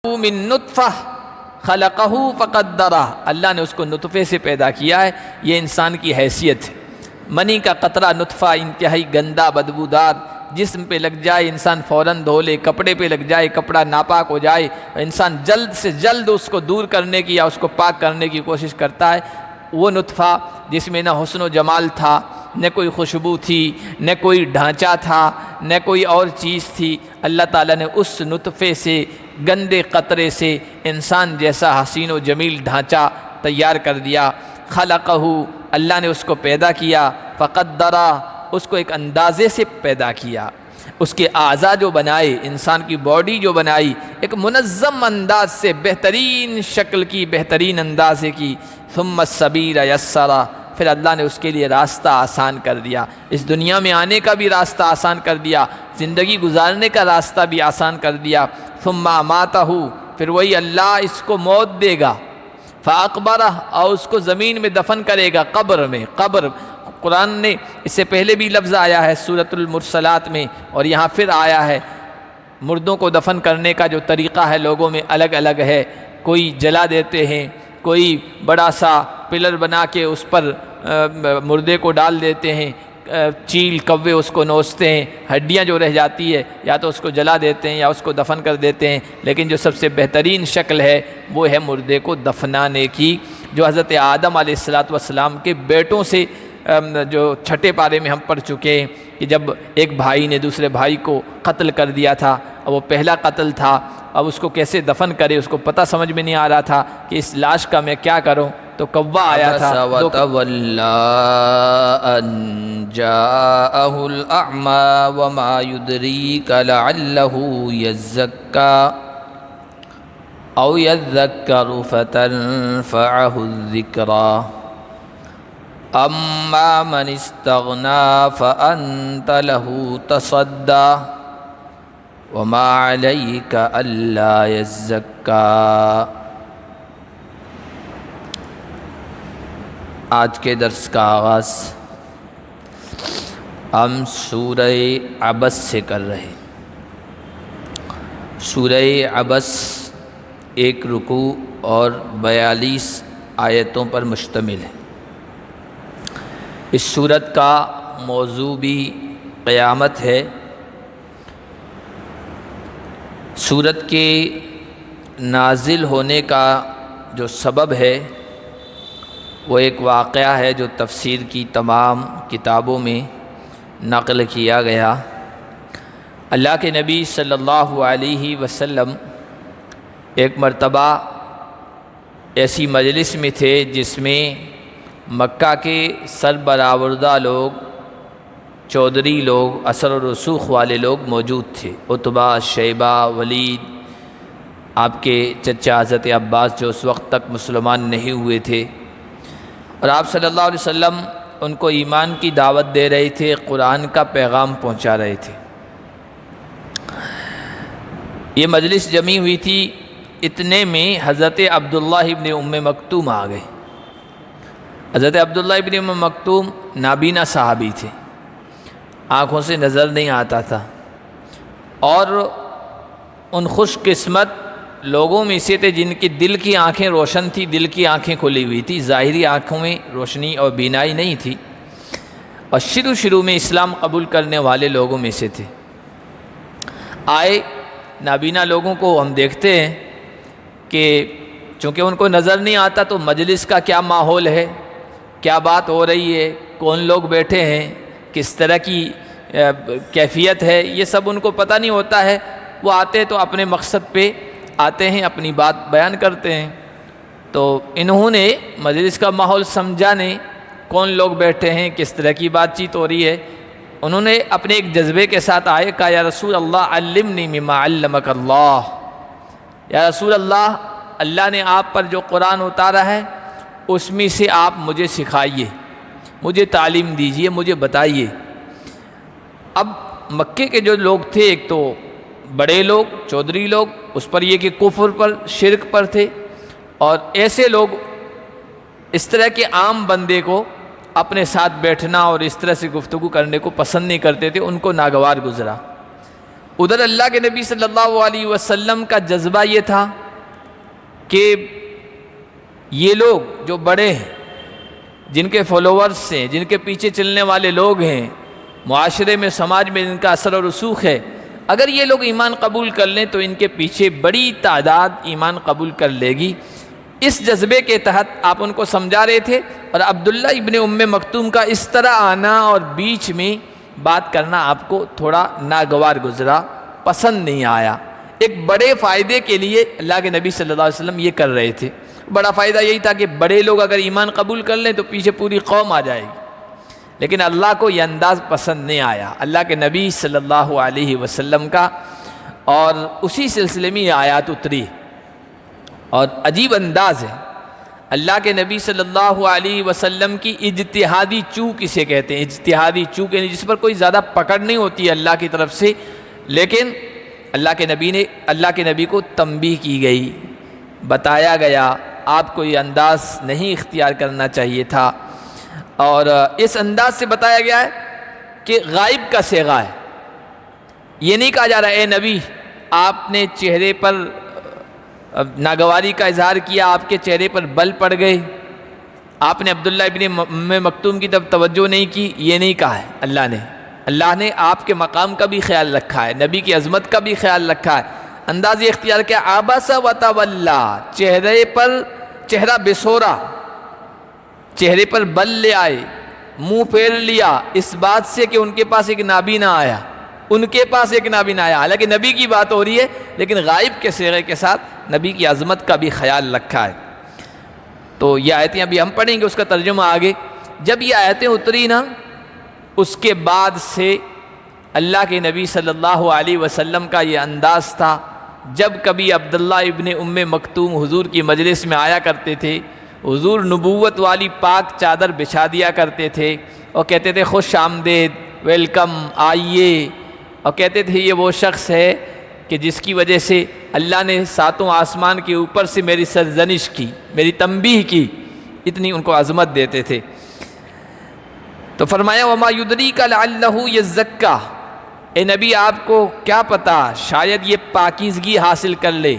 من نطفہ خلقہ فقدرہ، اللہ نے اس کو نطفے سے پیدا کیا ہے، یہ انسان کی حیثیت ہے۔ منی کا قطرہ نطفہ انتہائی گندا بدبودار، جسم پہ لگ جائے انسان فوراً دھو لے، کپڑے پہ لگ جائے کپڑا ناپاک ہو جائے، انسان جلد سے جلد اس کو دور کرنے کی یا اس کو پاک کرنے کی کوشش کرتا ہے۔ وہ نطفہ جس میں نہ حسن و جمال تھا، نہ کوئی خوشبو تھی، نہ کوئی ڈھانچہ تھا، نہ کوئی اور چیز تھی، اللہ تعالیٰ نے اس نطفے سے، گندے قطرے سے انسان جیسا حسین و جمیل ڈھانچہ تیار کر دیا۔ خلقہ، اللہ نے اس کو پیدا کیا، فقدرہ، اس کو ایک اندازے سے پیدا کیا، اس کے اعضاء جو بنائے، انسان کی باڈی جو بنائی، ایک منظم انداز سے، بہترین شکل کی، بہترین اندازے کی۔ ثم السبیل یسرہ، پھر اللہ نے اس کے لیے راستہ آسان کر دیا، اس دنیا میں آنے کا بھی راستہ آسان کر دیا، زندگی گزارنے کا راستہ بھی آسان کر دیا۔ ثم اماتہ، پھر وہی اللہ اس کو موت دے گا، فاقبرہ، اور اس کو زمین میں دفن کرے گا، قبر میں۔ قبر، قرآن نے اس سے پہلے بھی لفظ آیا ہے سورۃ المرسلات میں، اور یہاں پھر آیا ہے۔ مردوں کو دفن کرنے کا جو طریقہ ہے لوگوں میں الگ الگ ہے، کوئی جلا دیتے ہیں، کوئی بڑا سا پلر بنا کے اس پر مردے کو ڈال دیتے ہیں، چیل کوے اس کو نوچتے ہیں، ہڈیاں جو رہ جاتی ہے یا تو اس کو جلا دیتے ہیں یا اس کو دفن کر دیتے ہیں، لیکن جو سب سے بہترین شکل ہے وہ ہے مردے کو دفنانے کی، جو حضرت آدم علیہ السلام کے بیٹوں سے جو چھٹے پارے میں ہم پڑھ چکے ہیں کہ جب ایک بھائی نے دوسرے بھائی کو قتل کر دیا تھا، اور وہ پہلا قتل تھا، اب اس کو کیسے دفن کرے، اس کو پتہ سمجھ میں نہیں آ رہا تھا کہ اس لاش کا میں کیا کروں، تو کوا آیا تھا وَتَوَلَّىٰ أَن جَاءَهُ الْأَعْمَىٰ وَمَا يُدْرِيكَ لَعَلَّهُ يَزَّكَّىٰ أَوْ يَذَّكَّرُ فَتَنفَعَهُ الذِّكْرَىٰ أَمَّا مَنِ اسْتَغْنَىٰ فَأَنتَ لَهُ تَصَدَّىٰ وَمَا عَلَيْكَ أَلَّا يَزَّكَّىٰ۔ آج کے درس کا آغاز ہم سورہ عبس سے کر رہے ہیں۔ سورہ عبس ایک رکوع اور 42 آیتوں پر مشتمل ہے۔ اس سورت کا موضوع بھی قیامت ہے۔ سورت کے نازل ہونے کا جو سبب ہے وہ ایک واقعہ ہے جو تفسیر کی تمام کتابوں میں نقل کیا گیا۔ اللہ کے نبی صلی اللہ علیہ وسلم ایک مرتبہ ایسی مجلس میں تھے جس میں مکہ کے سربراوردہ لوگ، چودھری لوگ، اثر و رسوخ والے لوگ موجود تھے، عتبہ، شیبہ، ولید، آپ کے چچا حضرت عباس جو اس وقت تک مسلمان نہیں ہوئے تھے، اور آپ صلی اللہ علیہ وسلم ان کو ایمان کی دعوت دے رہے تھے، قرآن کا پیغام پہنچا رہے تھے۔ یہ مجلس جمی ہوئی تھی، اتنے میں حضرت عبداللہ ابن ام مکتوم آ گئے۔ حضرت عبداللہ ابن ام مکتوم نابینا صحابی تھے، آنکھوں سے نظر نہیں آتا تھا، اور ان خوش قسمت لوگوں میں سے تھے جن کی دل کی آنکھیں روشن تھی، دل کی آنکھیں کھلی ہوئی تھی، ظاہری آنکھوں میں روشنی اور بینائی نہیں تھی، اور شروع میں اسلام قبول کرنے والے لوگوں میں سے تھے۔ آئے، نابینا لوگوں کو ہم دیکھتے ہیں کہ چونکہ ان کو نظر نہیں آتا تو مجلس کا کیا ماحول ہے، کیا بات ہو رہی ہے، کون لوگ بیٹھے ہیں، کس طرح کی کیفیت ہے، یہ سب ان کو پتہ نہیں ہوتا ہے۔ وہ آتے تو اپنے مقصد پہ آتے ہیں، اپنی بات بیان کرتے ہیں۔ تو انہوں نے مجلس کا ماحول سمجھا نہیں، کون لوگ بیٹھے ہیں، کس طرح کی بات چیت ہو رہی ہے، انہوں نے اپنے ایک جذبے کے ساتھ آئے، کہا یا رسول اللہ علمنی مما علمک اللہ، یا رسول اللہ، اللہ نے آپ پر جو قرآن اتارا ہے اس میں سے آپ مجھے سکھائیے، مجھے تعلیم دیجیے، مجھے بتائیے۔ اب مکے کے جو لوگ تھے، ایک تو بڑے لوگ، چودھری لوگ، اس پر یہ کہ کفر پر، شرک پر تھے، اور ایسے لوگ اس طرح کے عام بندے کو اپنے ساتھ بیٹھنا اور اس طرح سے گفتگو کرنے کو پسند نہیں کرتے تھے، ان کو ناگوار گزرا۔ ادھر اللہ کے نبی صلی اللہ علیہ وسلم کا جذبہ یہ تھا کہ یہ لوگ جو بڑے ہیں، جن کے فالوورز ہیں، جن کے پیچھے چلنے والے لوگ ہیں، معاشرے میں، سماج میں ان کا اثر و رسوخ ہے، اگر یہ لوگ ایمان قبول کر لیں تو ان کے پیچھے بڑی تعداد ایمان قبول کر لے گی۔ اس جذبے کے تحت آپ ان کو سمجھا رہے تھے، اور عبداللہ ابن ام مکتوم کا اس طرح آنا اور بیچ میں بات کرنا آپ کو تھوڑا ناگوار گزرا، پسند نہیں آیا۔ ایک بڑے فائدے کے لیے اللہ کے نبی صلی اللہ علیہ وسلم یہ کر رہے تھے۔ بڑا فائدہ یہی تھا کہ بڑے لوگ اگر ایمان قبول کر لیں تو پیچھے پوری قوم آ جائے گی، لیکن اللہ کو یہ انداز پسند نہیں آیا اللہ کے نبی صلی اللہ علیہ وسلم کا، اور اسی سلسلے میں یہ آیات اتری۔ اور عجیب انداز ہے اللہ کے نبی صلی اللہ علیہ وسلم کی اجتہادی چوک اسے کہتے ہیں، اجتہادی چوک، یعنی جس پر کوئی زیادہ پکڑ نہیں ہوتی ہے اللہ کی طرف سے، لیکن اللہ کے نبی کو تنبیہ کی گئی، بتایا گیا آپ کو یہ انداز نہیں اختیار کرنا چاہیے تھا۔ اور اس انداز سے بتایا گیا ہے کہ غائب کا صیغہ ہے، یہ نہیں کہا جا رہا اے نبی آپ نے چہرے پر ناگواری کا اظہار کیا، آپ کے چہرے پر بل پڑ گئے، آپ نے عبداللہ ابن ام مکتوم کی طرف توجہ نہیں کی، یہ نہیں کہا ہے اللہ نے آپ کے مقام کا بھی خیال رکھا ہے، نبی کی عظمت کا بھی خیال رکھا ہے۔ انداز یہ اختیار کیا، عبس وتولا، چہرے پر چہرہ بسورا، چہرے پر بل لے آئے، منہ پھیر لیا اس بات سے کہ ان کے پاس ایک نابی نہ آیا، حالانکہ نبی کی بات ہو رہی ہے لیکن غائب کے صیغے کے ساتھ نبی کی عظمت کا بھی خیال رکھا ہے۔ تو یہ آیتیں ابھی ہم پڑھیں گے، اس کا ترجمہ آگے۔ جب یہ آیتیں اتری نا، اس کے بعد سے اللہ کے نبی صلی اللہ علیہ وسلم کا یہ انداز تھا، جب کبھی عبداللہ ابن ام مکتوم حضور کی مجلس میں آیا کرتے تھے، حضور نبوت والی پاک چادر بچھا دیا کرتے تھے اور کہتے تھے خوش آمدید، ویلکم، آئیے، اور کہتے تھے یہ وہ شخص ہے کہ جس کی وجہ سے اللہ نے ساتوں آسمان کے اوپر سے میری سرزنش کی، میری تنبیہ کی، اتنی ان کو عظمت دیتے تھے۔ تو فرمایا وما یدریک لعلہ یزکا، اے نبی آپ کو کیا پتا شاید یہ پاکیزگی حاصل کر لے،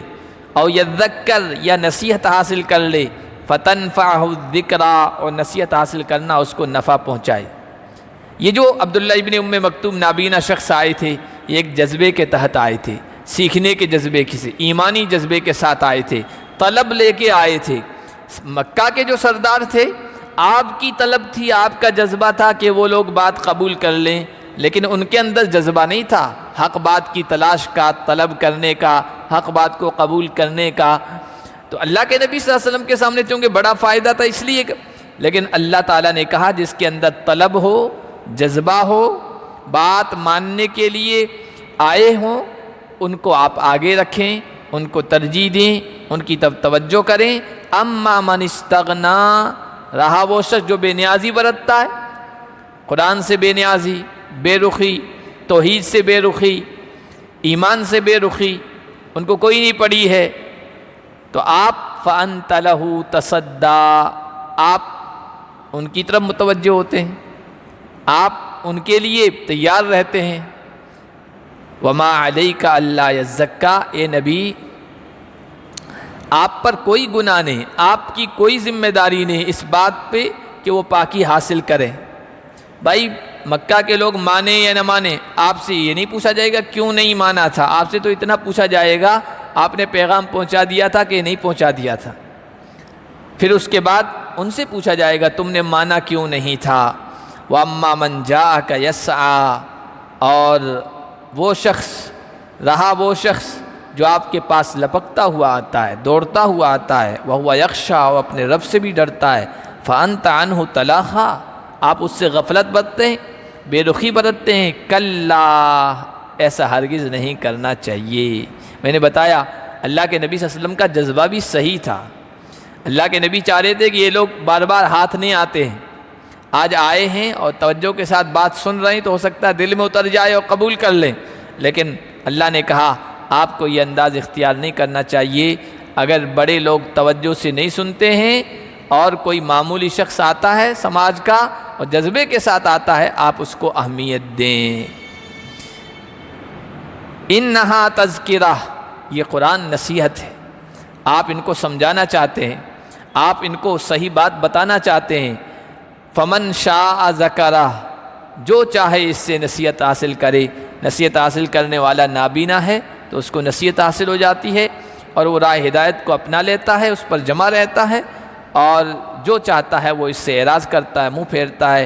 او یذکر یا نصیحت حاصل کر لے، فتنفعہ الذکرا، اور نصیحت حاصل کرنا اس کو نفع پہنچائے۔ یہ جو عبداللہ ابن ام مکتوم نابینا شخص آئے تھے، یہ ایک جذبے کے تحت آئے تھے، سیکھنے کے جذبے سے، ایمانی جذبے کے ساتھ آئے تھے، طلب لے کے آئے تھے۔ مکہ کے جو سردار تھے، آپ کی طلب تھی، آپ کا جذبہ تھا کہ وہ لوگ بات قبول کر لیں، لیکن ان کے اندر جذبہ نہیں تھا حق بات کی تلاش کا، طلب کرنے کا، حق بات کو قبول کرنے کا۔ تو اللہ کے نبی صلی اللہ علیہ وسلم کے سامنے چونکہ بڑا فائدہ تھا اس لیے، لیکن اللہ تعالیٰ نے کہا جس کے اندر طلب ہو، جذبہ ہو، بات ماننے کے لیے آئے ہوں، ان کو آپ آگے رکھیں، ان کو ترجیح دیں، ان کی طرف توجہ کریں۔ اما من استغنا، رہا وہ شخص جو بے نیازی برتتا ہے، قرآن سے بے نیازی، بے رخی، توحید سے بے رخی، ایمان سے بے رخی، ان کو کوئی نہیں پڑی ہے، تو آپ فأنت لہ تصدی، آپ ان کی طرف متوجہ ہوتے ہیں، آپ ان کے لیے تیار رہتے ہیں۔ وما علیک الا یزکا، اے نبی آپ پر کوئی گناہ نہیں، آپ کی کوئی ذمہ داری نہیں اس بات پہ کہ وہ پاکی حاصل کریں۔ بھائی مکہ کے لوگ مانیں یا نہ مانیں، آپ سے یہ نہیں پوچھا جائے گا کیوں نہیں مانا تھا، آپ سے تو اتنا پوچھا جائے گا آپ نے پیغام پہنچا دیا تھا کہ نہیں پہنچا دیا تھا، پھر اس کے بعد ان سے پوچھا جائے گا تم نے مانا کیوں نہیں تھا۔ وَأَمَّا مَنْ جَاءَكَ يَسْعَىٰ، اور وہ شخص، رہا وہ شخص جو آپ کے پاس لپکتا ہوا آتا ہے، دوڑتا ہوا آتا ہے، وَهُوَ يَخْشَىٰ، اور اپنے رب سے بھی ڈرتا ہے، فَأَنْتَ عَنْهُ تَلَاهَا، آپ اس سے غفلت برتتے ہیں، بے رخی برتتے ہیں۔ کلا، ایسا ہرگز نہیں کرنا چاہیے۔ میں نے بتایا اللہ کے نبی صلی اللہ علیہ وسلم کا جذبہ بھی صحیح تھا، اللہ کے نبی چاہ رہے تھے کہ یہ لوگ بار بار ہاتھ نہیں آتے ہیں، آج آئے ہیں اور توجہ کے ساتھ بات سن رہے ہیں تو ہو سکتا ہے دل میں اتر جائے اور قبول کر لیں، لیکن اللہ نے کہا آپ کو یہ انداز اختیار نہیں کرنا چاہیے۔ اگر بڑے لوگ توجہ سے نہیں سنتے ہیں اور کوئی معمولی شخص آتا ہے سماج کا اور جذبے کے ساتھ آتا ہے، آپ اس کو اہمیت دیں۔ انہا تذکرہ، یہ قرآن نصیحت ہے، آپ ان کو سمجھانا چاہتے ہیں، آپ ان کو صحیح بات بتانا چاہتے ہیں، فمن شاء ذکرہ، جو چاہے اس سے نصیحت حاصل کرے، نصیحت حاصل کرنے والا نابینا ہے تو اس کو نصیحت حاصل ہو جاتی ہے اور وہ راہ ہدایت کو اپنا لیتا ہے، اس پر جمع رہتا ہے، اور جو چاہتا ہے وہ اس سے اعراض کرتا ہے، منہ پھیرتا ہے۔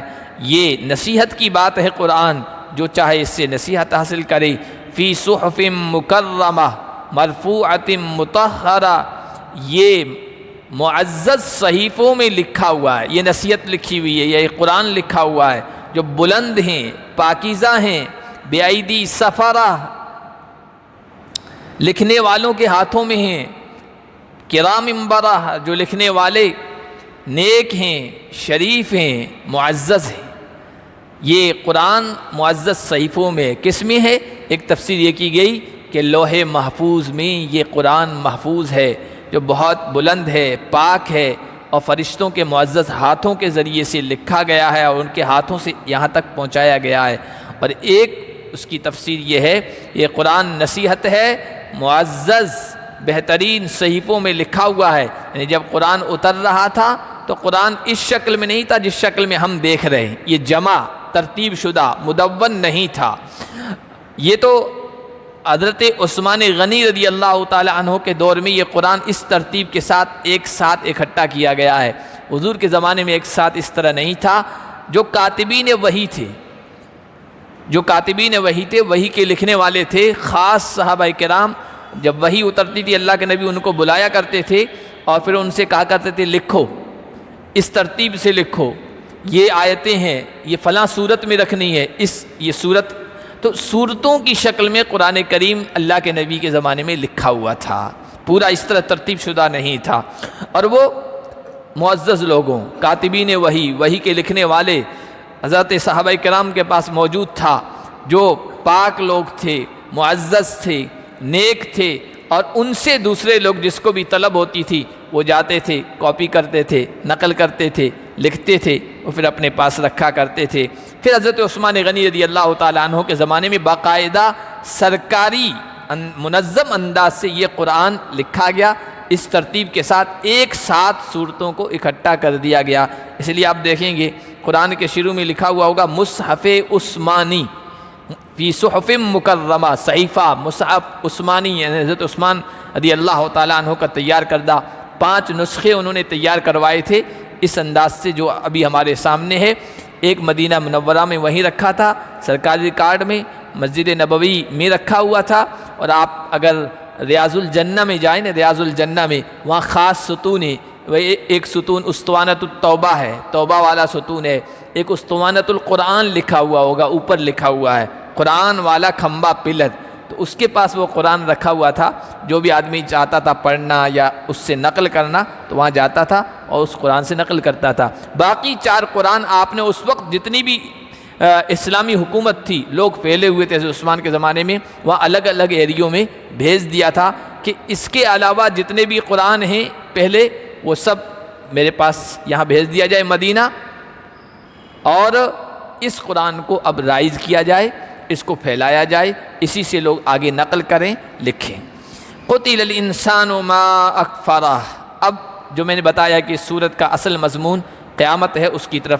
یہ نصیحت کی بات ہے قرآن، جو چاہے اس سے نصیحت حاصل کرے۔ فی صحف مکرمہ مرفوعۃ مطہرہ، یہ معزز صحیفوں میں لکھا ہوا ہے، یہ نصیحت لکھی ہوئی ہے، یہ قرآن لکھا ہوا ہے جو بلند ہیں، پاکیزہ ہیں، بِأَيْدِي سفرہ، لکھنے والوں کے ہاتھوں میں ہیں، کرام بررہ، جو لکھنے والے نیک ہیں، شریف ہیں، معزز ہیں۔ یہ قرآن معزز صحیفوں میں کس میں ہے؟ ایک تفسیر یہ کی گئی کہ لوح محفوظ میں یہ قرآن محفوظ ہے، جو بہت بلند ہے، پاک ہے، اور فرشتوں کے معزز ہاتھوں کے ذریعے سے لکھا گیا ہے اور ان کے ہاتھوں سے یہاں تک پہنچایا گیا ہے۔ اور ایک اس کی تفسیر یہ ہے، یہ قرآن نصیحت ہے، معزز بہترین صحیفوں میں لکھا ہوا ہے، یعنی جب قرآن اتر رہا تھا تو قرآن اس شکل میں نہیں تھا جس شکل میں ہم دیکھ رہے ہیں، یہ جمع ترتیب شدہ مدون نہیں تھا۔ یہ تو حضرت عثمان غنی رضی اللہ تعالی عنہ کے دور میں یہ قرآن اس ترتیب کے ساتھ ایک ساتھ اکٹھا کیا گیا ہے، حضور کے زمانے میں ایک ساتھ اس طرح نہیں تھا۔ جو کاتبین وحی تھے، جو کاتبین وحی تھے، وحی کے لکھنے والے تھے، خاص صحابہ کرام، جب وحی اترتی تھی اللہ کے نبی ان کو بلایا کرتے تھے اور پھر ان سے کہا کرتے تھے لکھو، اس ترتیب سے لکھو، یہ آیتیں ہیں، یہ فلاں صورت میں رکھنی ہے، یہ صورت، تو صورتوں کی شکل میں قرآن کریم اللہ کے نبی کے زمانے میں لکھا ہوا تھا، پورا اس طرح ترتیب شدہ نہیں تھا۔ اور وہ معزز لوگوں، کاتبین وحی کے لکھنے والے حضرت صحابہ کرام کے پاس موجود تھا، جو پاک لوگ تھے، معزز تھے، نیک تھے، اور ان سے دوسرے لوگ جس کو بھی طلب ہوتی تھی وہ جاتے تھے، کاپی کرتے تھے، نقل کرتے تھے، لکھتے تھے، اور پھر اپنے پاس رکھا کرتے تھے۔ پھر حضرت عثمان غنی رضی اللہ تعالیٰ عنہ کے زمانے میں باقاعدہ سرکاری منظم انداز سے یہ قرآن لکھا گیا، اس ترتیب کے ساتھ ایک ساتھ صورتوں کو اکٹھا کر دیا گیا۔ اس لیے آپ دیکھیں گے قرآن کے شروع میں لکھا ہوا ہوگا مصحف عثمانی، فی صحف مکرمہ، صحیفہ مصحف عثمانی، یعنی حضرت عثمان رضی اللہ تعالیٰ عنہ کا تیار کردہ 5 نسخے انہوں نے تیار کروائے تھے اس انداز سے جو ابھی ہمارے سامنے ہے۔ ایک مدینہ منورہ میں وہیں رکھا تھا، سرکاری ریکارڈ میں مسجد نبوی میں رکھا ہوا تھا، اور آپ اگر ریاض الجنہ میں جائیں نا، ریاض الجنہ میں وہاں خاص ستون ہے، وہ ایک ستون اسطوانۃ التوبہ ہے، توبہ والا ستون ہے، ایک اسطوانۃ القرآن لکھا ہوا ہوگا، اوپر لکھا ہوا ہے قرآن والا کھمبا پلر، تو اس کے پاس وہ قرآن رکھا ہوا تھا، جو بھی آدمی چاہتا تھا پڑھنا یا اس سے نقل کرنا تو وہاں جاتا تھا اور اس قرآن سے نقل کرتا تھا۔ باقی 4 قرآن آپ نے اس وقت جتنی بھی اسلامی حکومت تھی، لوگ پھیلے ہوئے تھے عثمان کے زمانے میں، وہاں الگ الگ ایریوں میں بھیج دیا تھا کہ اس کے علاوہ جتنے بھی قرآن ہیں پہلے وہ سب میرے پاس یہاں بھیج دیا جائے مدینہ، اور اس قرآن کو اب رائج کیا جائے، اس کو پھیلایا جائے، اسی سے لوگ آگے نقل کریں، لکھیں۔ قتل الانسان ما اکفرہ، اب جو میں نے بتایا کہ سورت کا اصل مضمون قیامت ہے، اس کی طرف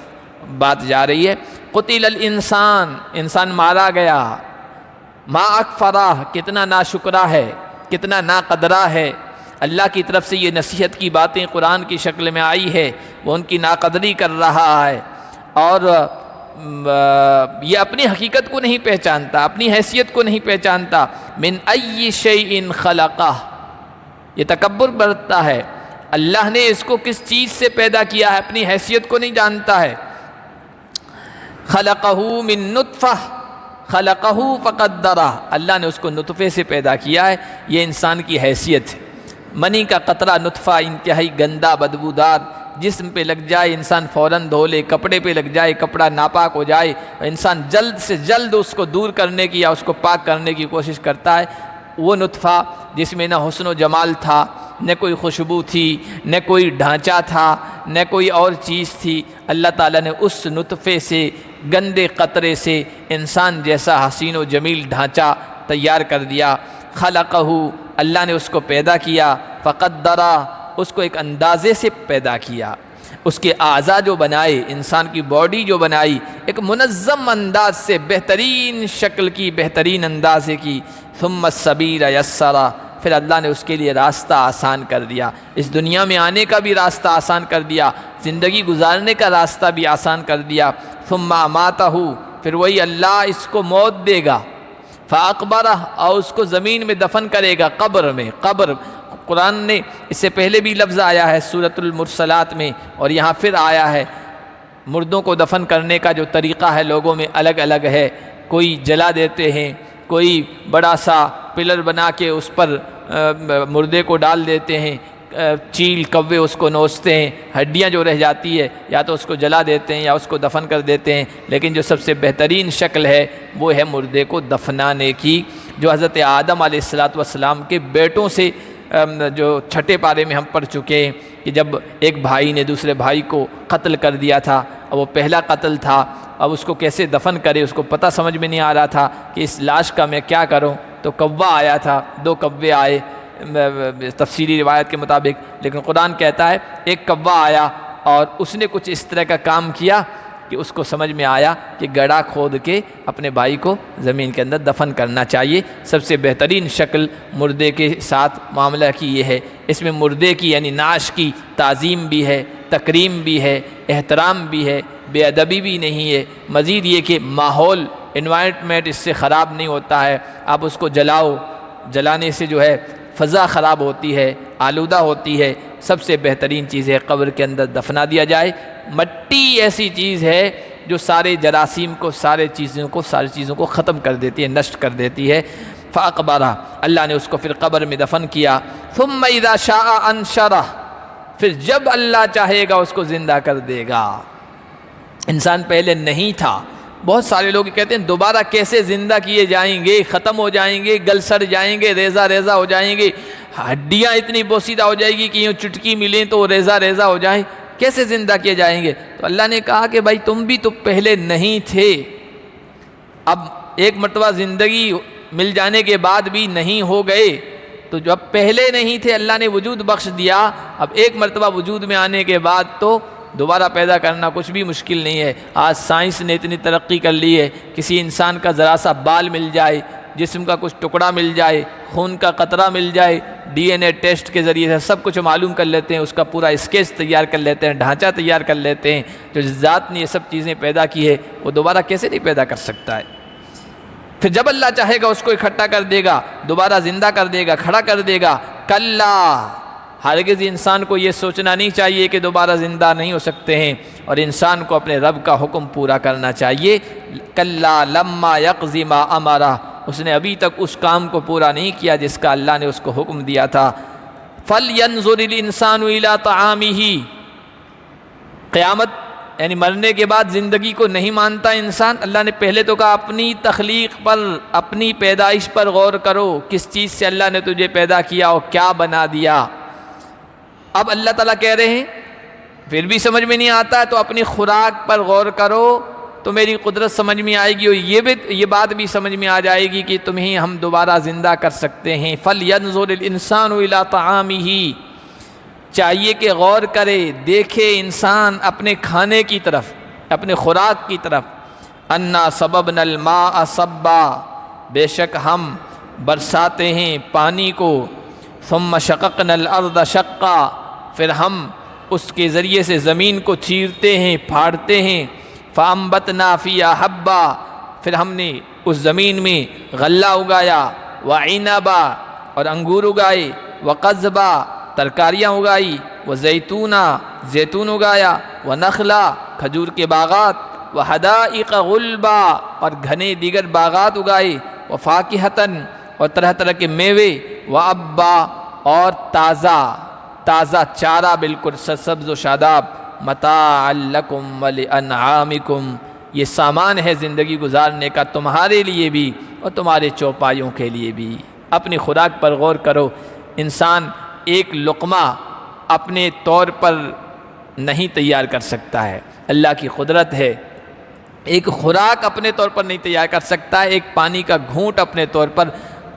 بات جا رہی ہے۔ قتل الانسان، انسان مارا گیا، ما اکفرہ، کتنا ناشکرہ ہے، کتنا ناقدرہ ہے، اللہ کی طرف سے یہ نصیحت کی باتیں قرآن کی شکل میں آئی ہے، وہ ان کی ناقدری کر رہا ہے، اور یہ اپنی حقیقت کو نہیں پہچانتا، اپنی حیثیت کو نہیں پہچانتا۔ من ای شیء خلقہ، یہ تکبر برتتا ہے، اللہ نے اس کو کس چیز سے پیدا کیا ہے، اپنی حیثیت کو نہیں جانتا ہے۔ خلقہ من نطفہ، خلقہ فقدرہ، اللہ نے اس کو نطفے سے پیدا کیا ہے، یہ انسان کی حیثیت ہے۔ منی کا قطرہ نطفہ انتہائی گندا بدبودار، جسم پہ لگ جائے انسان فوراً دھو لے، کپڑے پہ لگ جائے کپڑا ناپاک ہو جائے، انسان جلد سے جلد اس کو دور کرنے کی یا اس کو پاک کرنے کی کوشش کرتا ہے۔ وہ نطفہ جس میں نہ حسن و جمال تھا، نہ کوئی خوشبو تھی، نہ کوئی ڈھانچہ تھا، نہ کوئی اور چیز تھی، اللہ تعالیٰ نے اس نطفے سے، گندے قطرے سے انسان جیسا حسین و جمیل ڈھانچہ تیار کر دیا، خلقہ اللہ نے اس کو پیدا کیا، فقدرہ اس کو ایک اندازے سے پیدا کیا، اس کے اعضاء جو بنائے، انسان کی باڈی جو بنائی ایک منظم انداز سے، بہترین شکل کی، بہترین اندازے کی، ثم السبیل یسرہ پھر اللہ نے اس کے لیے راستہ آسان کر دیا، اس دنیا میں آنے کا بھی راستہ آسان کر دیا، زندگی گزارنے کا راستہ بھی آسان کر دیا، ثم اماتہ پھر وہی اللہ اس کو موت دے گا، فاقبرہ اور اس کو زمین میں دفن کرے گا، قبر میں۔ قبر قرآن نے اس سے پہلے بھی لفظ آیا ہے سورۃ المرسلات میں، اور یہاں پھر آیا ہے۔ مردوں کو دفن کرنے کا جو طریقہ ہے لوگوں میں الگ الگ ہے، کوئی جلا دیتے ہیں، کوئی بڑا سا پلر بنا کے اس پر مردے کو ڈال دیتے ہیں، چیل کوے اس کو نوچتے ہیں، ہڈیاں جو رہ جاتی ہے یا تو اس کو جلا دیتے ہیں یا اس کو دفن کر دیتے ہیں، لیکن جو سب سے بہترین شکل ہے وہ ہے مردے کو دفنانے کی، جو حضرت آدم علیہ السلام کے بیٹوں سے جو چھٹے پارے میں ہم پڑھ چکے ہیں کہ جب ایک بھائی نے دوسرے بھائی کو قتل کر دیا تھا، اور وہ پہلا قتل تھا، اب اس کو کیسے دفن کرے، اس کو پتہ سمجھ میں نہیں آ رہا تھا کہ اس لاش کا میں کیا کروں، تو کوا آیا تھا، 2 کوے آئے تفسیری روایت کے مطابق، لیکن قرآن کہتا ہے ایک کوا آیا اور اس نے کچھ اس طرح کا کام کیا کہ اس کو سمجھ میں آیا کہ گڑھا کھود کے اپنے بھائی کو زمین کے اندر دفن کرنا چاہیے۔ سب سے بہترین شکل مردے کے ساتھ معاملہ کی یہ ہے، اس میں مردے کی یعنی نعش کی تعظیم بھی ہے، تکریم بھی ہے، احترام بھی ہے، بے ادبی بھی نہیں ہے، مزید یہ کہ ماحول انوائرمنٹ اس سے خراب نہیں ہوتا ہے، آپ اس کو جلاؤ، جلانے سے جو ہے فضا خراب ہوتی ہے، آلودہ ہوتی ہے۔ سب سے بہترین چیز ہے قبر کے اندر دفنا دیا جائے۔ مٹی ایسی چیز ہے جو سارے جراثیم کو، ساری چیزوں کو ختم کر دیتی ہے، نشٹ کر دیتی ہے۔ فاقبرہ اللہ نے اس کو پھر قبر میں دفن کیا، ثم اذا شاء انشرہ پھر جب اللہ چاہے گا اس کو زندہ کر دے گا۔ انسان پہلے نہیں تھا، بہت سارے لوگ کہتے ہیں دوبارہ کیسے زندہ کیے جائیں گے، ختم ہو جائیں گے، گل سڑ جائیں گے، ریزہ ریزہ ہو جائیں گے، ہڈیاں اتنی بوسیدہ ہو جائے گی کہ یوں چٹکی ملیں تو وہ ریزہ ریزہ ہو جائیں، کیسے زندہ کیے جائیں گے؟ تو اللہ نے کہا کہ بھائی تم بھی تو پہلے نہیں تھے، اب ایک مرتبہ زندگی مل جانے کے بعد بھی نہیں ہو گئے، تو جب پہلے نہیں تھے اللہ نے وجود بخش دیا، اب ایک مرتبہ وجود میں آنے کے بعد تو دوبارہ پیدا کرنا کچھ بھی مشکل نہیں ہے۔ آج سائنس نے اتنی ترقی کر لی ہے، کسی انسان کا ذرا سا بال مل جائے، جسم کا کچھ ٹکڑا مل جائے، خون کا قطرہ مل جائے، ڈی این اے ٹیسٹ کے ذریعے سے سب کچھ معلوم کر لیتے ہیں، اس کا پورا اسکیچ تیار کر لیتے ہیں، ڈھانچہ تیار کر لیتے ہیں۔ جو ذات نے یہ سب چیزیں پیدا کی ہے وہ دوبارہ کیسے نہیں پیدا کر سکتا ہے؟ پھر جب اللہ چاہے گا اس کو اکٹھا کر دے گا، دوبارہ زندہ کر دے گا، کھڑا کر دے گا۔ کلا ہرگز انسان کو یہ سوچنا نہیں چاہیے کہ دوبارہ زندہ نہیں ہو سکتے ہیں، اور انسان کو اپنے رب کا حکم پورا کرنا چاہیے۔ کلا لما یقضی ما امرہ اس نے ابھی تک اس کام کو پورا نہیں کیا جس کا اللہ نے اس کو حکم دیا تھا۔ فَلْيَنْظُرِ الْإِنسَانُ إِلَىٰ طَعَامِهِ قیامت یعنی مرنے کے بعد زندگی کو نہیں مانتا انسان۔ اللہ نے پہلے تو کہا اپنی تخلیق پر، اپنی پیدائش پر غور کرو، کس چیز سے اللہ نے تجھے پیدا کیا اور کیا بنا دیا۔ اب اللہ تعالیٰ کہہ رہے ہیں پھر بھی سمجھ میں نہیں آتا تو اپنی خوراک پر غور کرو تو میری قدرت سمجھ میں آئے گی، اور یہ بات بھی سمجھ میں آ جائے گی کہ تمہیں ہم دوبارہ زندہ کر سکتے ہیں۔ فَلْيَنْظُرِ الْإِنسَانُ إِلَىٰ طَعَامِهِ چاہیے کہ غور کرے، دیکھے انسان اپنے کھانے کی طرف، اپنے خوراک کی طرف۔ اَنَّا صَبَبْنَا الْمَاءَ صَبًّا بے شک ہم برساتے ہیں پانی کو۔ ثُمَّ شَقَقْنَا الْأَرْضَ شَقًّا پھر ہم اس کے ذریعے سے زمین کو چیرتے ہیں، پھاڑتے ہیں۔ فَأَنبَتْنَا فِيهَا حَبًّا پھر ہم نے اس زمین میں غلہ اگایا، وَعِنَبًا اور انگور اگائے، وَقَضْبًا ترکاریاں اگائی، وَزَيْتُونًا زیتون اگایا، وَنَخْلًا کھجور کے باغات، وَحَدَائِقَ غُلْبًا اور گھنے دیگر باغات اگائے، وَفَاكِهَةً اور طرح طرح کے میوے، وَأَبًّا اور تازہ چارہ بالکل سرسبز و شاداب۔ متاعا لکم ولانعامکم یہ سامان ہے زندگی گزارنے کا تمہارے لیے بھی اور تمہارے چوپایوں کے لیے بھی۔ اپنی خوراک پر غور کرو، انسان ایک لقمہ اپنے طور پر نہیں تیار کر سکتا ہے، اللہ کی قدرت ہے ایک خوراک اپنے طور پر نہیں تیار کر سکتا ہے، ایک پانی کا گھونٹ اپنے طور پر۔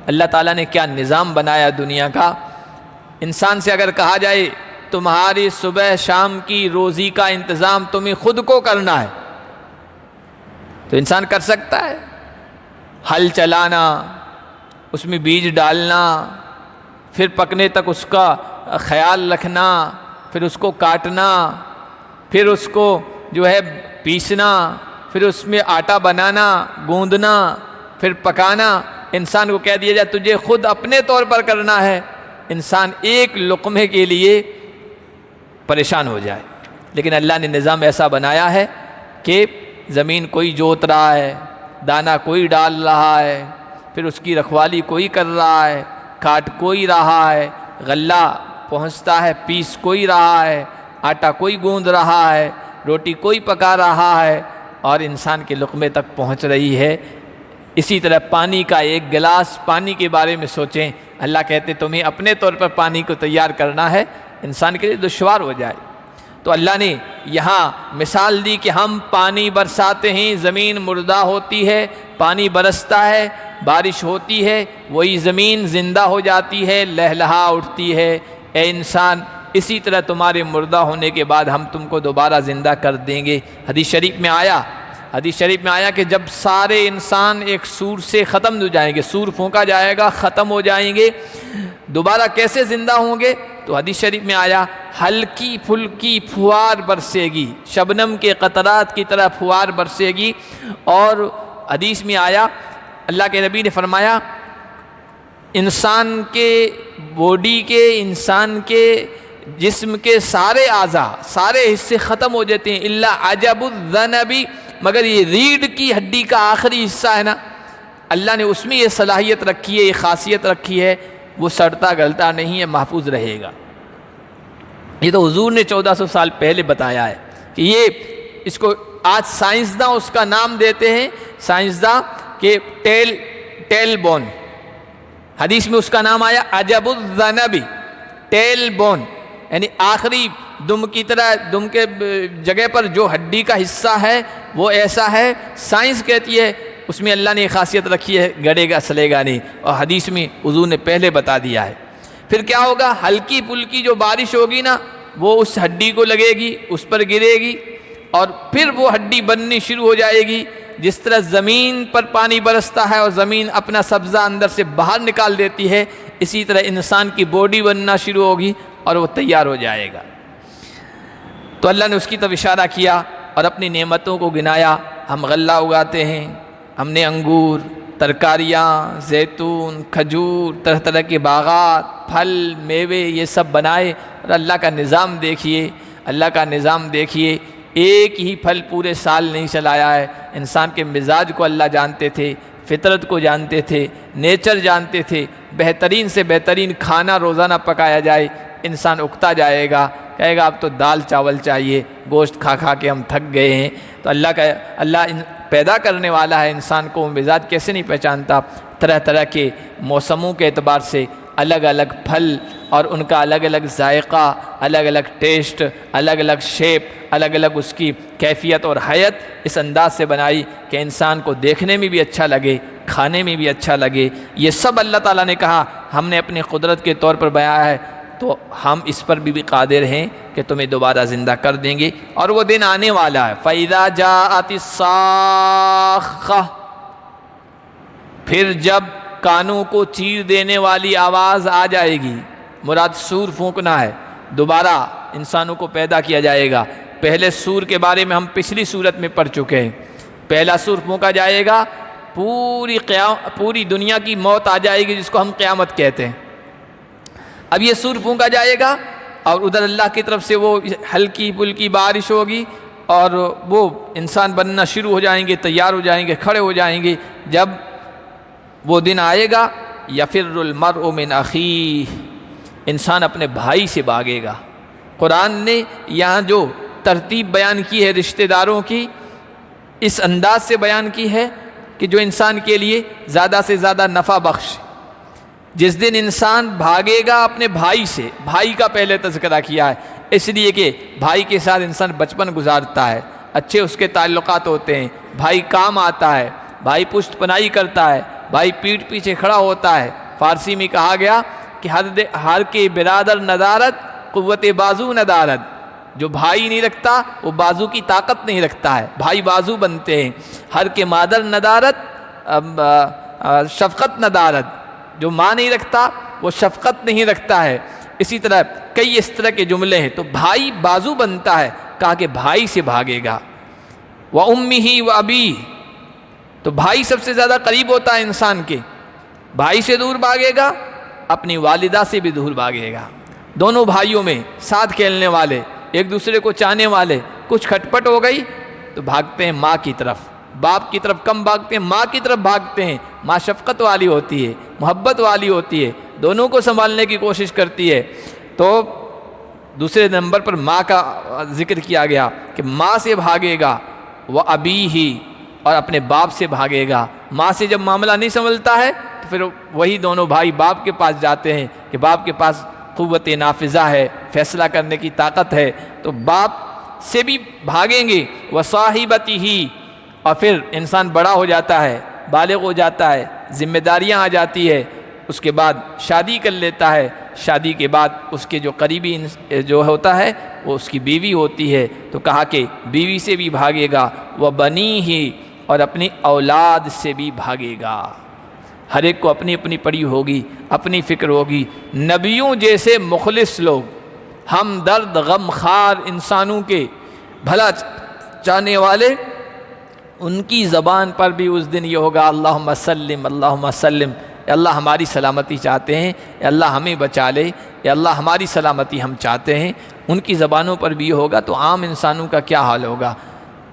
اللہ تعالیٰ نے کیا نظام بنایا دنیا کا۔ انسان سے اگر کہا جائے تمہاری صبح شام کی روزی کا انتظام تمہیں خود کو کرنا ہے، تو انسان کر سکتا ہے؟ ہل چلانا، اس میں بیج ڈالنا، پھر پکنے تک اس کا خیال رکھنا، پھر اس کو کاٹنا، پھر اس کو جو ہے پیسنا، پھر اس میں آٹا بنانا، گوندنا، پھر پکانا، انسان کو کہہ دیا جائے تجھے خود اپنے طور پر کرنا ہے، انسان ایک لقمے کے لیے پریشان ہو جائے۔ لیکن اللہ نے نظام ایسا بنایا ہے کہ زمین کوئی جوت رہا ہے، دانہ کوئی ڈال رہا ہے، پھر اس کی رکھوالی کوئی کر رہا ہے، کاٹ کوئی رہا ہے، غلہ پہنچتا ہے پیس کوئی رہا ہے، آٹا کوئی گوندھ رہا ہے، روٹی کوئی پکا رہا ہے، اور انسان کے لقمے تک پہنچ رہی ہے۔ اسی طرح پانی کا ایک گلاس پانی کے بارے میں سوچیں، اللہ کہتے تمہیں اپنے طور پر پانی کو تیار کرنا ہے، انسان کے لیے دشوار ہو جائے۔ تو اللہ نے یہاں مثال دی کہ ہم پانی برساتے ہیں، زمین مردہ ہوتی ہے، پانی برستا ہے، بارش ہوتی ہے، وہی زمین زندہ ہو جاتی ہے، لہلہا اٹھتی ہے۔ اے انسان، اسی طرح تمہارے مردہ ہونے کے بعد ہم تم کو دوبارہ زندہ کر دیں گے۔ حدیث شریف میں آیا کہ جب سارے انسان ایک سور سے ختم ہو جائیں گے، سور پھونکا جائے گا، ختم ہو جائیں گے، دوبارہ کیسے زندہ ہوں گے؟ تو حدیث شریف میں آیا ہلکی پھلکی پھوار برسے گی، شبنم کے قطرات کی طرح پھوار برسے گی۔ اور حدیث میں آیا، اللہ کے نبی نے فرمایا انسان کے باڈی کے، انسان کے جسم کے سارے اعضاء، سارے حصے ختم ہو جاتے ہیں الا عجب الذنب، مگر یہ ریڑھ کی ہڈی کا آخری حصہ ہے نا، اللہ نے اس میں یہ صلاحیت رکھی ہے، یہ خاصیت رکھی ہے، وہ سڑتا گلتا نہیں ہے، محفوظ رہے گا۔ یہ تو حضور نے 1400 سال پہلے بتایا ہے کہ یہ، اس کو آج سائنسداں اس کا نام دیتے ہیں، سائنسداں کہ ٹیل بون، حدیث میں اس کا نام آیا عجب الذنب، ٹیل بون، یعنی آخری دم کی طرح، دم کے جگہ پر جو ہڈی کا حصہ ہے وہ ایسا ہے، سائنس کہتی ہے اس میں اللہ نے خاصیت رکھی ہے، گڑے گا سلے گا نہیں، اور حدیث میں حضور نے پہلے بتا دیا ہے۔ پھر کیا ہوگا؟ ہلکی پھلکی جو بارش ہوگی نا، وہ اس ہڈی کو لگے گی، اس پر گرے گی، اور پھر وہ ہڈی بننی شروع ہو جائے گی۔ جس طرح زمین پر پانی برستا ہے اور زمین اپنا سبزہ اندر سے باہر نکال دیتی ہے، اسی طرح انسان کی باڈی بننا شروع ہوگی اور وہ تیار ہو جائے گا۔ تو اللہ نے اس کی طرف اشارہ کیا اور اپنی نعمتوں کو گنایا۔ ہم غلہ اگاتے ہیں، ہم نے انگور، ترکاریاں، زیتون، کھجور، طرح طرح کے باغات، پھل، میوے، یہ سب بنائے، اور اللہ کا نظام دیکھیے، اللہ کا نظام دیکھیے، ایک ہی پھل پورے سال نہیں چلایا ہے۔ انسان کے مزاج کو اللہ جانتے تھے، فطرت کو جانتے تھے، نیچر جانتے تھے۔ بہترین سے بہترین کھانا روزانہ پکایا جائے، انسان اکتا جائے گا، کہے گا اب تو دال چاول چاہیے، گوشت کھا کھا کے ہم تھک گئے ہیں۔ تو اللہ پیدا کرنے والا ہے، انسان کو مزاج کیسے نہیں پہچانتا؟ طرح طرح کے موسموں کے اعتبار سے الگ الگ پھل، اور ان کا الگ الگ ذائقہ، الگ الگ ٹیسٹ، الگ الگ شیپ، الگ الگ اس کی کیفیت اور حیت اس انداز سے بنائی کہ انسان کو دیکھنے میں بھی اچھا لگے، کھانے میں بھی اچھا لگے۔ یہ سب اللہ تعالیٰ نے کہا، ہم نے اپنی قدرت کے طور پر بیان ہے، تو ہم اس پر بھی قادر ہیں کہ تمہیں دوبارہ زندہ کر دیں گے، اور وہ دن آنے والا ہے۔ فَإِذَا جَاءَتِ الصَّاخَّةُ، پھر جب کانوں کو چیر دینے والی آواز آ جائے گی، مراد سور پھونکنا ہے، دوبارہ انسانوں کو پیدا کیا جائے گا۔ پہلے سور کے بارے میں ہم پچھلی صورت میں پڑھ چکے ہیں، پہلا سور پھونکا جائے گا، پوری دنیا کی موت آ جائے گی، جس کو ہم قیامت کہتے ہیں۔ اب یہ سور پھونکا جائے گا، اور ادھر اللہ کی طرف سے وہ ہلکی پھلکی بارش ہوگی، اور وہ انسان بننا شروع ہو جائیں گے، تیار ہو جائیں گے، کھڑے ہو جائیں گے۔ جب وہ دن آئے گا، یفر المرء من اخیہ، انسان اپنے بھائی سے بھاگے گا۔ قرآن نے یہاں جو ترتیب بیان کی ہے رشتہ داروں کی، اس انداز سے بیان کی ہے کہ جو انسان کے لیے زیادہ سے زیادہ نفع بخش۔ جس دن انسان بھاگے گا اپنے بھائی سے، بھائی کا پہلے تذکرہ کیا ہے، اس لیے کہ بھائی کے ساتھ انسان بچپن گزارتا ہے، اچھے اس کے تعلقات ہوتے ہیں، بھائی کام آتا ہے، بھائی پشت پناہی کرتا ہے، بھائی پیٹھ پیچھے کھڑا ہوتا ہے۔ فارسی میں کہا گیا کہ ہر کے برادر ندارت قوت بازو ندارت، جو بھائی نہیں رکھتا وہ بازو کی طاقت نہیں رکھتا ہے، بھائی بازو بنتے ہیں۔ ہر کے مادر ندارت شفقت ندارت، جو ماں نہیں رکھتا وہ شفقت نہیں رکھتا ہے۔ اسی طرح کئی اس طرح کے جملے ہیں، تو بھائی بازو بنتا ہے، کہا کہ بھائی سے بھاگے گا۔ وَأُمِّهِ وَأَبِيهِ، تو بھائی سب سے زیادہ قریب ہوتا ہے انسان کے، بھائی سے دور بھاگے گا، اپنی والدہ سے بھی دور بھاگے گا۔ دونوں بھائیوں میں ساتھ کھیلنے والے، ایک دوسرے کو چاہنے والے، کچھ کھٹپٹ ہو گئی تو بھاگتے ہیں ماں کی طرف، باپ کی طرف کم بھاگتے ہیں، ماں کی طرف بھاگتے ہیں۔ ماں شفقت والی ہوتی ہے، محبت والی ہوتی ہے، دونوں کو سنبھالنے کی کوشش کرتی ہے۔ تو دوسرے نمبر پر ماں کا ذکر کیا گیا کہ ماں سے بھاگے گا، وہ ابی ہی، اور اپنے باپ سے بھاگے گا۔ ماں سے جب معاملہ نہیں سنبھلتا ہے تو پھر وہی دونوں بھائی باپ کے پاس جاتے ہیں کہ باپ کے پاس قوت نافذہ ہے، فیصلہ کرنے کی طاقت ہے، تو باپ سے بھی بھاگیں گے۔ وصاحبتہ، اور پھر انسان بڑا ہو جاتا ہے، بالغ ہو جاتا ہے، ذمہ داریاں آ جاتی ہے، اس کے بعد شادی کر لیتا ہے، شادی کے بعد اس کے جو قریبی جو ہوتا ہے وہ اس کی بیوی ہوتی ہے، تو کہا کہ بیوی سے بھی بھاگے گا۔ وبنیہ، اور اپنی اولاد سے بھی بھاگے گا۔ ہر ایک کو اپنی اپنی پڑی ہوگی، اپنی فکر ہوگی۔ نبیوں جیسے مخلص لوگ، ہمدرد غمخوار انسانوں کے بھلا چاہنے والے، ان کی زبان پر بھی اس دن یہ ہوگا اللہم سلم اللہم سلم، اے اللہ ہماری سلامتی چاہتے ہیں، اے اللہ ہمیں بچا لے، اے اللہ ہماری سلامتی ہم چاہتے ہیں۔ ان کی زبانوں پر بھی یہ ہوگا تو عام انسانوں کا کیا حال ہوگا؟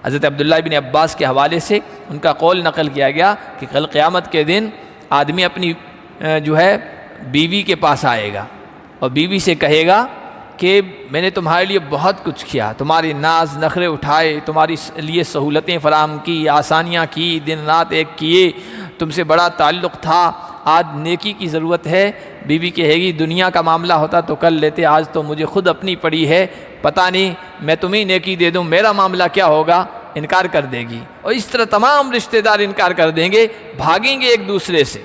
حضرت عبداللہ بن عباس کے حوالے سے ان کا قول نقل کیا گیا کہ کل قیامت کے دن آدمی اپنی جو ہے بیوی کے پاس آئے گا اور بیوی سے کہے گا کہ میں نے تمہارے لیے بہت کچھ کیا، تمہاری ناز نخرے اٹھائے، تمہاری لیے سہولتیں فراہم کی، آسانیاں کی، دن رات ایک کیے، تم سے بڑا تعلق تھا، آج نیکی کی ضرورت ہے۔ بیوی کہے گی دنیا کا معاملہ ہوتا تو کر لیتے، آج تو مجھے خود اپنی پڑی ہے، پتہ نہیں میں تمہیں نیکی دے دوں، میرا معاملہ کیا ہوگا؟ انکار کر دے گی، اور اس طرح تمام رشتہ دار انکار کر دیں گے، بھاگیں گے ایک دوسرے سے۔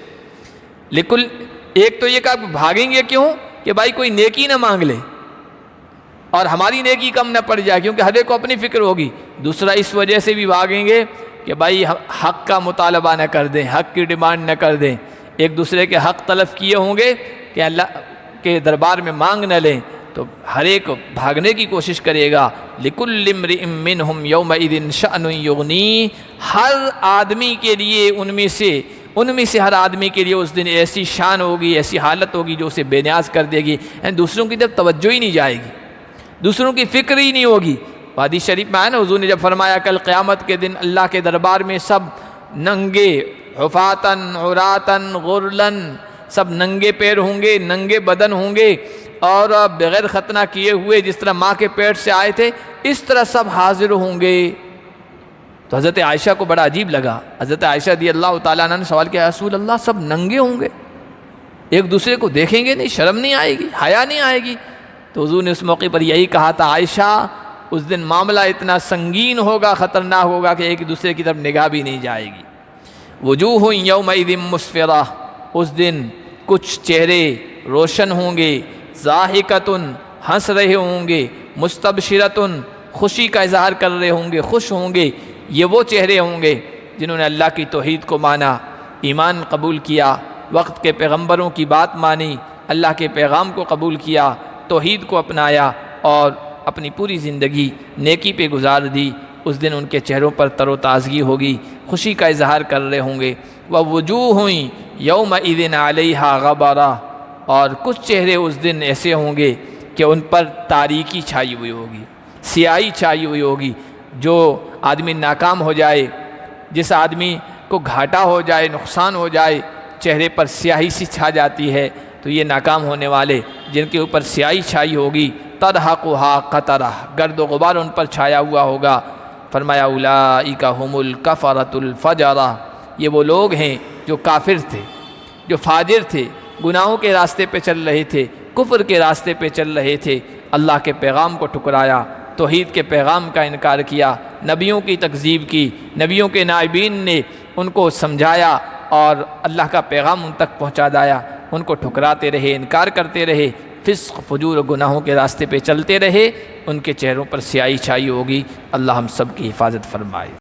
لیکن ایک تو یہ کہا بھاگیں گے کیوں کہ بھائی کوئی نیکی نہ مانگ لے اور ہماری نیکی کم نہ پڑ جائے، کیونکہ ہر ایک کو اپنی فکر ہوگی۔ دوسرا اس وجہ سے بھی بھاگیں گے کہ بھائی حق کا مطالبہ نہ کر دیں، حق کی ڈیمانڈ نہ کر دیں، ایک دوسرے کے حق طلب کیے ہوں گے کہ اللہ کے دربار میں مانگ نہ لیں، تو ہر ایک بھاگنے کی کوشش کرے گا۔ لِكُلِّ امْرِئٍ مِّنْهُمْ يَوْمَئِذٍ شَأْنٌ یُغْنِیہ، ہر آدمی کے لیے ان میں سے ہر آدمی کے لیے اس دن ایسی شان ہوگی، ایسی حالت ہوگی جو اسے بے نیاز کر دے گی، یعنی دوسروں کی طرف توجہ ہی نہیں جائے گی، دوسروں کی فکر ہی نہیں ہوگی۔ حدیث شریف میں آیا نا، حضور نے جب فرمایا کل قیامت کے دن اللہ کے دربار میں سب ننگے، حفاتن عراتن غرلن، سب ننگے پیر ہوں گے، ننگے بدن ہوں گے، اور بغیر ختنہ کیے ہوئے، جس طرح ماں کے پیٹ سے آئے تھے اس طرح سب حاضر ہوں گے۔ تو حضرت عائشہ کو بڑا عجیب لگا، حضرت عائشہ رضی اللہ تعالیٰ عنہ نے سوال کیا، رسول اللہ سب ننگے ہوں گے، ایک دوسرے کو دیکھیں گے نہیں، شرم نہیں آئے گی، حیا نہیں آئے گی؟ تو حضور نے اس موقع پر یہی کہا تھا، عائشہ اس دن معاملہ اتنا سنگین ہوگا، خطرناک ہوگا کہ ایک دوسرے کی طرف نگاہ بھی نہیں جائے گی۔ وجوہ یومئذ مسفرہ، اس دن کچھ چہرے روشن ہوں گے، ضاحکۃ ہنس رہے ہوں گے، مستبشرۃ خوشی کا اظہار کر رہے ہوں گے، خوش ہوں گے۔ یہ وہ چہرے ہوں گے جنہوں نے اللہ کی توحید کو مانا، ایمان قبول کیا، وقت کے پیغمبروں کی بات مانی، اللہ کے پیغام کو قبول کیا، توحید کو اپنایا اور اپنی پوری زندگی نیکی پہ گزار دی۔ اس دن ان کے چہروں پر تر و تازگی ہوگی، خوشی کا اظہار کر رہے ہوں گے۔ وَوُجُوهٌ يَوْمَئِذٍ عَلَيْهَا غَبَرَةٌ، اور کچھ چہرے اس دن ایسے ہوں گے کہ ان پر تاریکی چھائی ہوئی ہوگی، سیاہی چھائی ہوئی ہوگی۔ جو آدمی ناکام ہو جائے، جس آدمی کو گھاٹا ہو جائے، نقصان ہو جائے، چہرے پر سیاہی سی چھا جاتی ہے، تو یہ ناکام ہونے والے جن کے اوپر سیاہی چھائی ہوگی، ترہقها قطرہ، گرد و غبار ان پر چھایا ہوا ہوگا۔ فرمایا اولئک هم الکفرۃ الفجرہ، یہ وہ لوگ ہیں جو کافر تھے، جو فاجر تھے، گناہوں کے راستے پہ چل رہے تھے، کفر کے راستے پہ چل رہے تھے، اللہ کے پیغام کو ٹھکرایا، توحید کے پیغام کا انکار کیا، نبیوں کی تکذیب کی، نبیوں کے نائبین نے ان کو سمجھایا اور اللہ کا پیغام ان تک پہنچا دایا، ان کو ٹھکراتے رہے، انکار کرتے رہے، فسق فجور و گناہوں کے راستے پہ چلتے رہے، ان کے چہروں پر سیاہی چھائی ہوگی۔ اللہ ہم سب کی حفاظت فرمائے۔